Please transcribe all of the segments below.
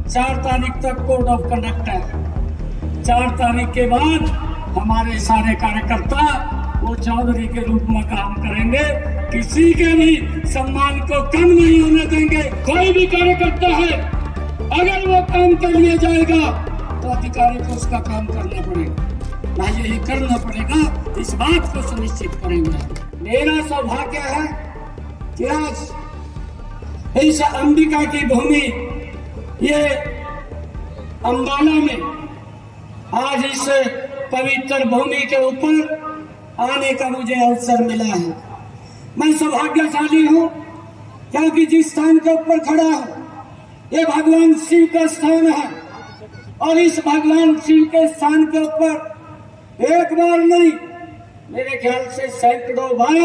4 तारीख तक code of conduct है। 4 तारीख के बाद हमारे सारे कार्यकर्ता वो चौधरी के रूप में काम करेंगे, किसी के भी सम्मान को कम नहीं होने देंगे। कोई भी कार्यकर्ता है अगर वो काम के लिए जाएगा तो अधिकारी को उसका काम करना पड़ेगा, भाई ये करना पड़ेगा, इस बात को सुनिश्चित करेंगे। मेरा सौभाग्य है कि आज इस अंबिका की भूमि ये अंबाला में आज इस पवित्र भूमि के ऊपर आने का मुझे अवसर मिला है। मैं सौभाग्यशाली हूँ क्योंकि जिस स्थान के ऊपर खड़ा हूँ ये भगवान शिव का स्थान है और इस भगवान शिव के स्थान के ऊपर एक बार नहीं, मेरे ख्याल से सैकड़ों बार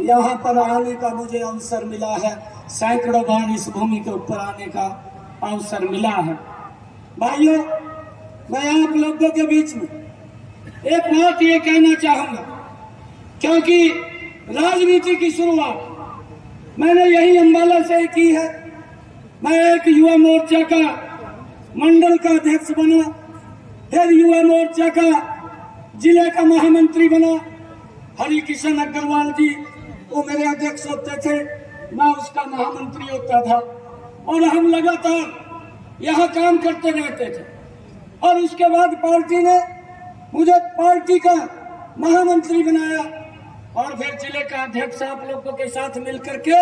यहाँ पर आने का मुझे अवसर मिला है, सैकड़ों बार इस भूमि के ऊपर आने का अवसर मिला है। भाइयों, मैं आप लोगों के बीच में एक बात ये कहना चाहूंगा, क्योंकि राजनीति की शुरुआत मैंने यही अंबाला से की है। मैं एक युवा मोर्चा का मंडल का अध्यक्ष बना, फिर युवा मोर्चा का जिले का महामंत्री बना। हरि किशन अग्रवाल जी वो मेरे अध्यक्ष होते थे, मैं उसका महामंत्री होता था और हम लगातार यहाँ काम करते रहते थे। और उसके बाद पार्टी ने मुझे पार्टी का महामंत्री बनाया और फिर जिले का अध्यक्ष आप लोगों के साथ मिलकर के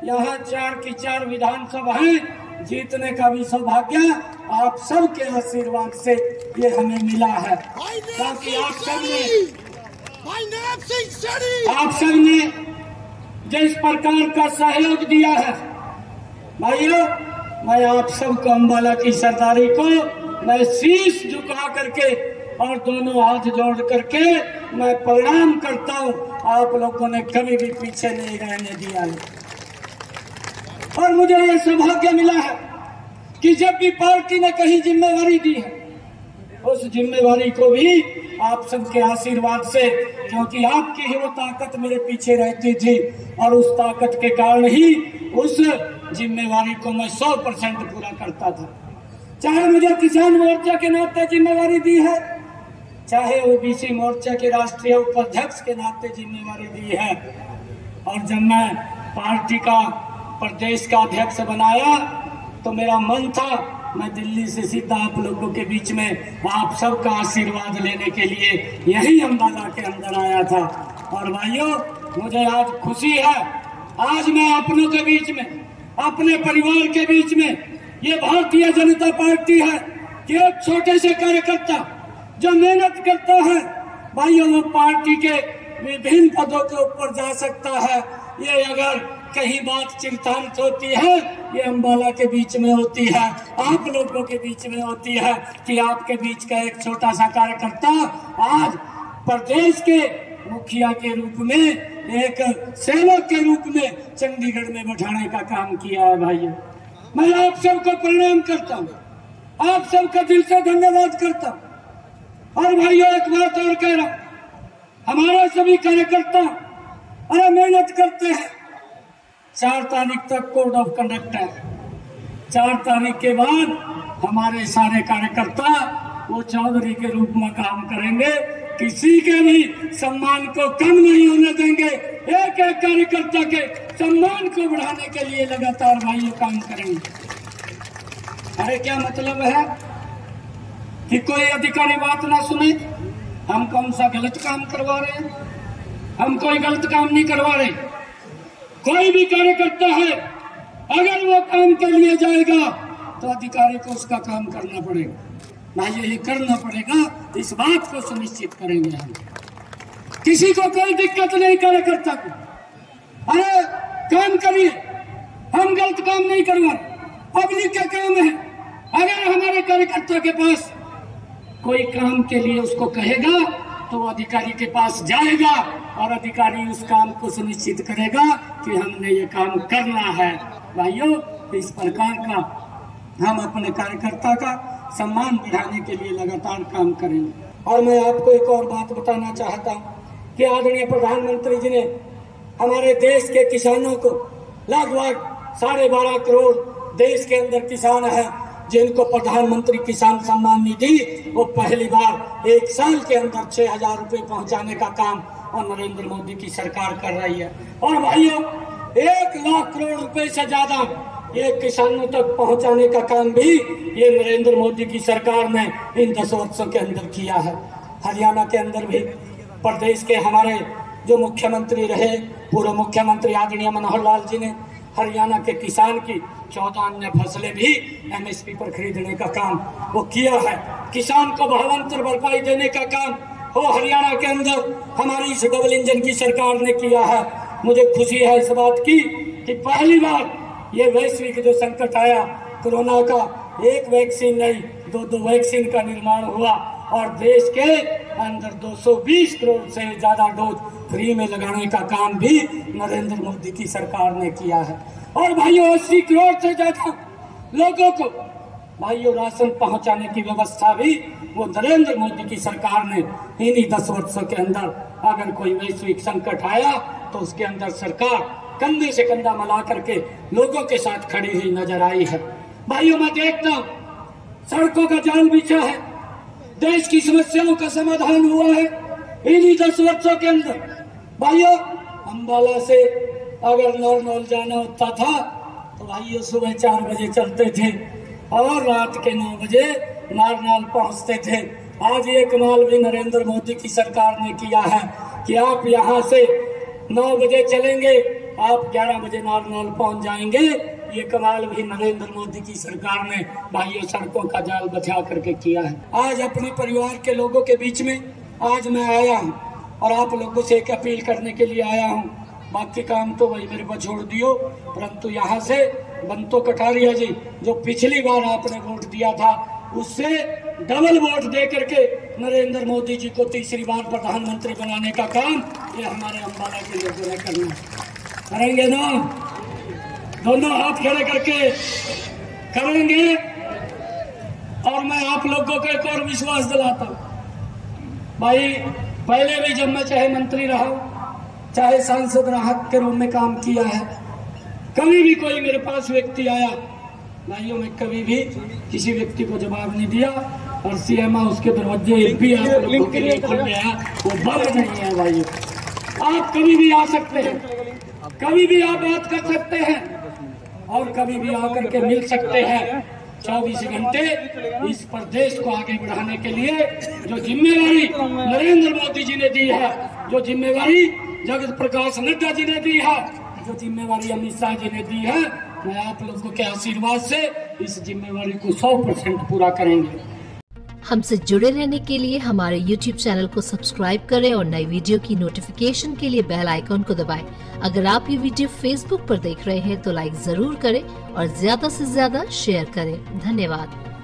यहाँ 4 की 4 विधानसभाएं जीतने का भी सौभाग्य आप सबके आशीर्वाद से ये हमें मिला है। ताकि आप सबने जिस प्रकार का सहयोग दिया है, भाइयों मैं आप सबको अंबाला की सरदारी को मैं शीश झुका करके और दोनों हाथ जोड़ करके मैं प्रणाम करता हूँ। आप लोगों ने कभी भी पीछे नहीं रहने दिया है और मुझे ये सौभाग्य मिला है कि जब भी पार्टी ने कहीं जिम्मेवारी दी है उस जिम्मेवारी को भी आप सबके आशीर्वाद से, क्योंकि आपकी ही वो ताकत मेरे पीछे रहती थी और उस ताकत के कारण ही उस जिम्मेवारी को मैं 100% पूरा करता था। चाहे मुझे किसान मोर्चा के नाते जिम्मेवारी दी है, चाहे ओबीसी मोर्चा के राष्ट्रीय उपाध्यक्ष के नाते जिम्मेवारी दी है, और जब मैं पार्टी का प्रदेश का अध्यक्ष बनाया तो मेरा मन था मैं दिल्ली से सीधा आप लोगों के बीच में आप सबका आशीर्वाद लेने के लिए यही अंबाला के अंदर आया था। और भाइयों, मुझे आज खुशी है, आज मैं अपनों के बीच में, अपने परिवार के बीच में, ये भारतीय जनता पार्टी है कि एक छोटे से कार्यकर्ता जो मेहनत करता है भाइयों वो पार्टी के विभिन्न पदों के ऊपर जा सकता है। ये अगर कहीं बात चिंतान्वित होती है ये अंबाला के बीच में होती है, आप लोगों के बीच में होती है कि आपके बीच का एक छोटा सा कार्यकर्ता आज प्रदेश के मुखिया के रूप में, एक सेवक के रूप में चंडीगढ़ में बैठाने का काम किया है। भाइयों, मैं आप सबको प्रणाम करता हूँ, आप सबका दिल से धन्यवाद करता हूँ। और भाइयों एक बात और कह रहा हूँ, हमारे सभी कार्यकर्ता अरे मेहनत करते हैं। 4 तारीख तक कोड ऑफ कंडक्ट है। 4 तारीख के बाद हमारे सारे कार्यकर्ता वो चौधरी के रूप में काम करेंगे, किसी के भी सम्मान को कम नहीं होने देंगे। एक एक कार्यकर्ता के सम्मान को बढ़ाने के लिए लगातार भाइयों काम करेंगे। अरे क्या मतलब है कि कोई अधिकारी बात ना सुने? हम कौन सा गलत काम करवा रहे हैं? हम कोई गलत काम नहीं करवा रहे। कोई भी कार्यकर्ता है अगर वो काम के लिए जाएगा तो अधिकारी को उसका काम करना पड़ेगा, भाई यही करना पड़ेगा, इस बात को सुनिश्चित करेंगे हम। किसी को कोई दिक्कत नहीं कार्यकर्ता को, अरे काम करिए, हम गलत काम नहीं करवा, पब्लिक का काम है। अगर हमारे कार्यकर्ता के पास कोई काम के लिए उसको कहेगा तो वो अधिकारी के पास जाएगा और अधिकारी उस काम को सुनिश्चित करेगा कि हमने ये काम करना है। भाइयों, इस प्रकार का हम अपने कार्यकर्ता का सम्मान बढ़ाने के लिए लगातार काम करेंगे। और मैं आपको एक और बात बताना चाहता हूँ कि आदरणीय प्रधानमंत्री जी ने हमारे देश के किसानों को लगभग 12.5 करोड़ देश के अंदर किसान है, जिनको प्रधानमंत्री किसान सम्मान निधि वो पहली बार 1 साल के अंदर 6,000 रुपए पहुंचाने का काम और नरेंद्र मोदी की सरकार कर रही है। और भाइयों 1 लाख करोड़ रुपए से ज्यादा ये किसानों तक पहुंचाने का काम भी ये नरेंद्र मोदी की सरकार ने इन 10 वर्षों के अंदर किया है। हरियाणा के अंदर भी प्रदेश के हमारे जो मुख्यमंत्री रहे, पूर्व मुख्यमंत्री आदरणीय मनोहर लाल जी ने हरियाणा के किसान की 14 अन्य फसलें भी MSP पर खरीदने का काम वो किया है। किसान को भावांतर भरपाई देने का काम वो हरियाणा के अंदर हमारी इस डबल इंजन की सरकार ने किया है। मुझे खुशी है इस बात की कि पहली बार ये वैश्विक जो संकट आया कोरोना का, एक वैक्सीन नहीं 2 वैक्सीन का निर्माण हुआ और देश के अंदर 220 करोड़ से ज्यादा डोज फ्री में लगाने का काम भी नरेंद्र मोदी की सरकार ने किया है। और भाइयों 80 करोड़ से ज्यादा लोगों को भाइयों राशन पहुंचाने की व्यवस्था भी वो नरेंद्र मोदी की सरकार ने इन्हीं 10 वर्षों के अंदर, अगर कोई वैश्विक संकट आया तो उसके अंदर सरकार कंधे से कंधा मिला करके लोगों के साथ खड़ी हुई नजर आई है। भाइयों मैं देखता हूँ सड़कों का जाल बिछा है, देश की समस्याओं का समाधान हुआ है इन्हीं 10 वर्षों के अंदर। भाइयों अंबाला से अगर नौरनौल जाना होता था तो भाइयों सुबह 4 बजे चलते थे और रात के 9 बजे नारनौल पहुंचते थे। आज ये कमाल भी नरेंद्र मोदी की सरकार ने किया है कि आप यहाँ से 9 बजे चलेंगे, आप 11 बजे नारनौल पहुंच जाएंगे। ये कमाल भी नरेंद्र मोदी की सरकार ने भाइयों सड़कों का जाल बचा करके किया है। आज अपने परिवार के लोगों के बीच में आज मैं आया हूँ और आप लोगों से एक अपील करने के लिए आया हूँ। बाकी काम तो वही मेरे पर छोड़ दियो, परंतु यहाँ से बंतो कटारिया जी जो पिछली बार आपने वोट दिया था उससे डबल वोट दे करके नरेंद्र मोदी जी को तीसरी बार प्रधानमंत्री बनाने का काम ये हमारे अंबाला के लोगों ने करना करेंगे ना। दोनों हाथ खड़े करके करेंगे। और मैं आप लोगों को एक और विश्वास दिलाता हूँ भाई, पहले भी जब मैं चाहे मंत्री रहा चाहे सांसद राहत के रूप में काम किया है, कभी भी कोई मेरे पास व्यक्ति आया भाइयों मैं कभी भी किसी व्यक्ति को जवाब नहीं दिया और CM उसके दरवाजे भी आप लोगों के लिए खुले हैं, वो बंद नहीं है। भाइयों आप कभी भी आ सकते हैं, कभी भी आप बात कर सकते हैं और कभी भी आकर के मिल सकते हैं। 24 घंटे इस प्रदेश को आगे बढ़ाने के लिए जो जिम्मेवारी नरेंद्र मोदी जी ने दी है, जो जिम्मेवारी जगत प्रकाश नड्डा जी ने दी है, जो जिम्मेवारी अमित शाह जी ने दी है, मैं आप लोगों के आशीर्वाद से इस जिम्मेवारी को 100% पूरा करेंगे। हमसे जुड़े रहने के लिए हमारे YouTube चैनल को सब्सक्राइब करें और नई वीडियो की नोटिफिकेशन के लिए बेल आइकॉन को दबाएं। अगर आप ये वीडियो Facebook पर देख रहे हैं तो लाइक जरूर करें और ज्यादा से ज्यादा शेयर करें। धन्यवाद।